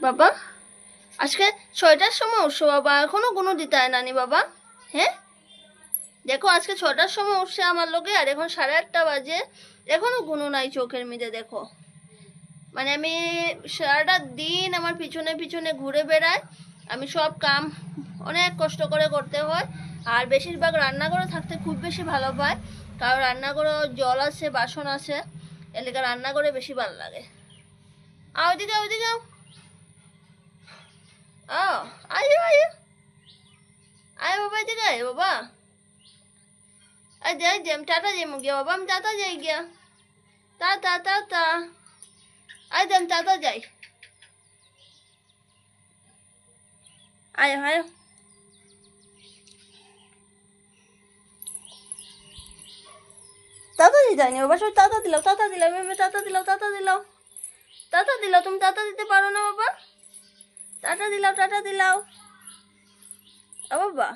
বাবা আজকে 6টার সময় উঠছো বাবা, এখনো গুনো দিতে হয় নানি বাবা? হ্যাঁ দেখো আজকে 6টার সময় উঠছে আমার লোকে, আর এখন 8:30 বাজে, এখনো গুনো নাই চোখের মধ্যে। দেখো মানে আমি সারাটা দিন আমার পিছনে পিছনে ঘুরে বেড়াই, আমি সব কাম অনেক কষ্ট করে করতে হয়। আর বেশিরভাগ রান্নাঘরে থাকতে খুব বেশি ভালো পায়, কারণ রান্নাঘরে জল আছে, বাসন আছে, এলাকা রান্নাঘরে বেশি ভালো লাগে। ওইদিকে ওইদিকে আয়ো আয়ো আয় বাবা, এদিকে আয় বাবা। যাই যে আমি টাটা যাই গিয়া বাবা, আমি টাটা যাই গিয়া, তা তা তা তা আয় আমি টাটা যাই। আয়ো আয়ো তাড়াতাড়ি যায়নি বাবা, সব তাতা দিলাও তাতা দিলাও, এভাবে তাতা দিলাও তাতা দিলাও তাতা দিলাও। তুমি তাতা দিতে পারো না বাবা? টাটা দিলাও টাটা দিলাও। বাবা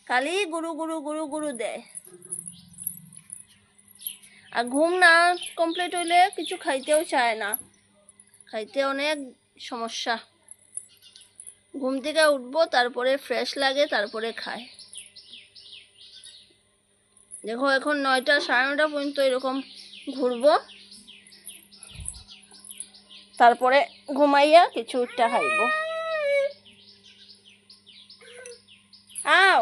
খালি গুরু গুরু গুরু গুরু দেয়, আর ঘুম না কমপ্লিট হইলে কিছু খাইতেও চায় না, খাইতে অনেক সমস্যা। ঘুম থেকে উঠবো, তারপরে ফ্রেশ লাগে, তারপরে খায়। দেখো এখন 9টা 9:30 পর্যন্ত এরকম ঘুরবো, তারপরে ঘুমাইয়া কিছু একটা খাইব। আও